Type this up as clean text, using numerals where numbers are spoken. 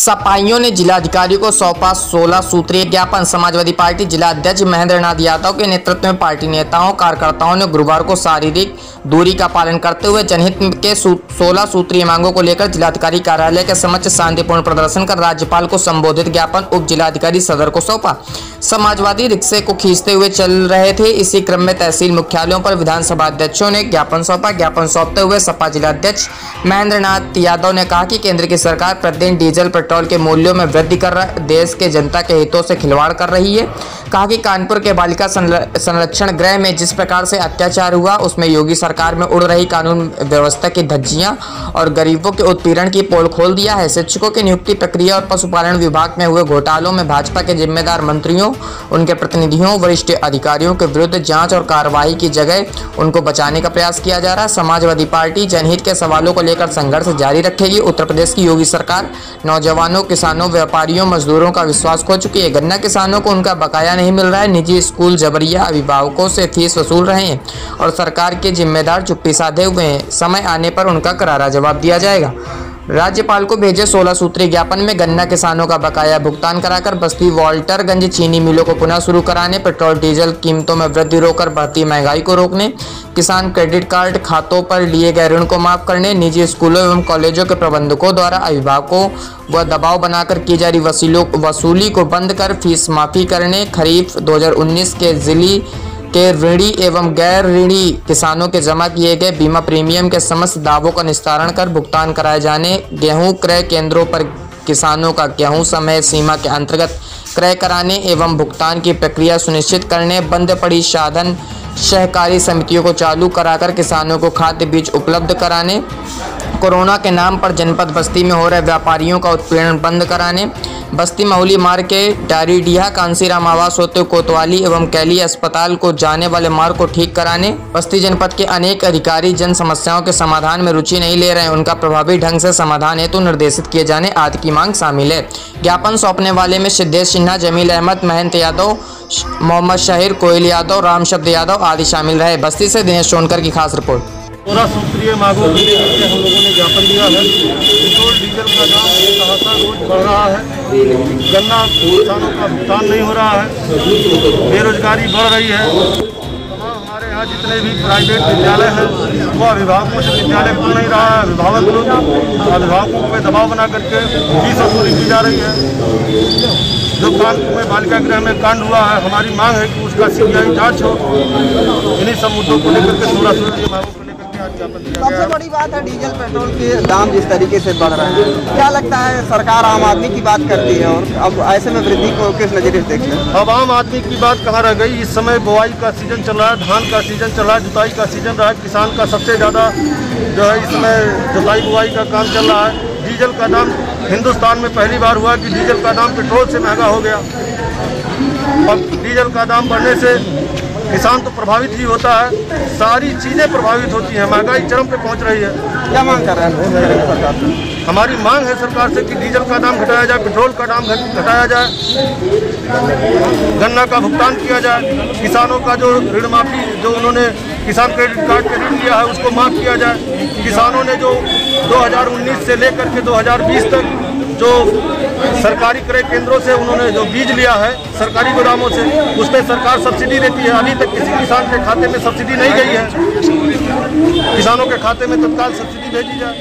सपाइयों ने जिलाधिकारी को सौंपा 16 सूत्रीय ज्ञापन। समाजवादी पार्टी जिला अध्यक्ष महेंद्र नाथ यादव के नेतृत्व में पार्टी नेताओं कार्यकर्ताओं ने गुरुवार को शारीरिक दूरी का पालन करते हुए जनहित के 16 सूत्रीय मांगों को लेकर जिलाधिकारी कार्यालय के समक्ष शांतिपूर्ण प्रदर्शन कर राज्यपाल को संबोधित ज्ञापन उप जिलाधिकारी सदर को सौंपा। समाजवादी रिक्शे को खींचते हुए चल रहे थे। इसी क्रम में तहसील मुख्यालयों पर विधानसभा अध्यक्षों ने ज्ञापन सौंपा। ज्ञापन सौंपते हुए सपा जिलाध्यक्ष महेंद्र नाथ यादव ने कहा कि केंद्र की सरकार प्रतिदिन डीजल पेट्रोल के मूल्यों में वृद्धि कर देश के जनता के हितों से खिलवाड़ कर रही है। कहा कि कानपुर के बालिका संरक्षण गृह में जिस प्रकार से अत्याचार हुआ, उसमें योगी सरकार में उड़ रही कानून व्यवस्था की धज्जियां और गरीबों के उत्पीड़न की पोल खोल दिया है। शिक्षकों की नियुक्ति प्रक्रिया और पशुपालन विभाग में हुए घोटालों में भाजपा के जिम्मेदार मंत्रियों, उनके प्रतिनिधियों, वरिष्ठ अधिकारियों के विरुद्ध जांच और कार्रवाई की जगह उनको बचाने का प्रयास किया जा रहा है। समाजवादी पार्टी जनहित के सवालों को लेकर संघर्ष जारी रखेगी। उत्तर प्रदेश की योगी सरकार नौजवानों, किसानों, व्यापारियों, मजदूरों का विश्वास खो चुकी है। गन्ना किसानों को उनका बकाया नहीं मिल रहा है। निजी स्कूल जबरिया अभिभावकों से फीस वसूल रहे हैं और सरकार के जिम्मेदार चुप्पी साधे हुए हैं। समय आने पर उनका करारा जवाब दिया जाएगा। राज्यपाल को भेजे 16 सूत्रीय ज्ञापन में गन्ना किसानों का बकाया भुगतान कराकर बस्ती वाल्टरगंज चीनी मिलों को पुनः शुरू कराने, पेट्रोल डीजल कीमतों में वृद्धि रोककर बढ़ती महंगाई को रोकने, किसान क्रेडिट कार्ड खातों पर लिए गए ऋण को माफ करने, निजी स्कूलों एवं कॉलेजों के प्रबंधकों द्वारा अभिभावकों व दबाव बनाकर की जा रही वसूली को बंद कर फीस माफी करने, खरीफ 2019 के जिले के ऋणी एवं गैर ऋणी किसानों के जमा किए गए बीमा प्रीमियम के समस्त दावों का निस्तारण कर भुगतान कराए जाने, गेहूं क्रय केंद्रों पर किसानों का गेहूं समय सीमा के अंतर्गत क्रय कराने एवं भुगतान की प्रक्रिया सुनिश्चित करने, बंद पड़ी साधन सहकारी समितियों को चालू कराकर किसानों को खाद्य बीज उपलब्ध कराने, कोरोना के नाम पर जनपद बस्ती में हो रहे व्यापारियों का उत्पीड़न बंद कराने, बस्ती माहुली मार्ग के डारीडीहा कांसीराम आवास होते कोतवाली एवं कैली अस्पताल को जाने वाले मार्ग को ठीक कराने, बस्ती जनपद के अनेक अधिकारी जन समस्याओं के समाधान में रुचि नहीं ले रहे हैं, उनका प्रभावी ढंग से समाधान हेतु निर्देशित किए जाने आदि की मांग शामिल है। ज्ञापन सौंपने वाले में सिद्धेश सिन्हा, जमील अहमद, महंत यादव, मोहम्मद शाहिर, कोयल यादव, राम शब्द यादव आदि शामिल रहे। बस्ती से दिनेश सोनकर की खास रिपोर्ट। 16 सूत्रीय मांगों के लिए हम लोगों ने ज्ञापन दिया है। पेट्रोल डीजल का दाम लगातार रोज बढ़ रहा है, गन्ना किसानों का भुगतान नहीं हो रहा है, बेरोजगारी बढ़ रही है। तमाम हमारे यहाँ जितने भी प्राइवेट विद्यालय हैं वो अभिभावकों से विद्यालय खुल नहीं रहा है। अभिभावकों पर दबाव बना करके फीस वसूली की जा रही है। जो कानपुर में बालिका गृह में कांड हुआ है, हमारी मांग है कि उसका CBI जांच हो। इन्हीं सब मुद्दों को लेकर के 16 सूत्रीय मांगों को लेकर के आज ज्ञापन दिया गया। सबसे बड़ी बात है डीजल पेट्रोल के दाम जिस तरीके से बढ़ रहे हैं, क्या लगता है सरकार आम आदमी की बात करती है और अब ऐसे में वृद्धि को किस नजरिए से देखते हैं? अब आम आदमी की बात कहाँ रह गई। इस समय बुआई का सीजन चल रहा है, धान का सीजन चल रहा है, जुताई का सीजन रहा है। किसान का सबसे ज़्यादा जो है इसमें जुताई बुआई का काम चल रहा है। डीजल का दाम हिंदुस्तान में पहली बार हुआ कि डीजल का दाम पेट्रोल से महंगा हो गया। अब डीजल का दाम बढ़ने से किसान तो प्रभावित ही होता है, सारी चीज़ें प्रभावित होती हैं, महंगाई चरम पे पहुंच रही है। क्या मांग कर रहे हैं सरकार से? हमारी मांग है सरकार से कि डीजल का दाम घटाया जाए, पेट्रोल का दाम घटाया जाए, गन्ना का भुगतान किया जाए, किसानों का जो ऋण माफी जो उन्होंने किसान क्रेडिट कार्ड पे ऋण लिया है उसको माफ़ किया जाए। किसानों ने जो 2019 से लेकर के 2020 तक जो सरकारी क्रय केंद्रों से उन्होंने जो बीज लिया है सरकारी गोदामों से, उसमें सरकार सब्सिडी देती है। अभी तक किसी किसान के खाते में सब्सिडी नहीं गई है। किसानों के खाते में तत्काल सब्सिडी भेजी जाए।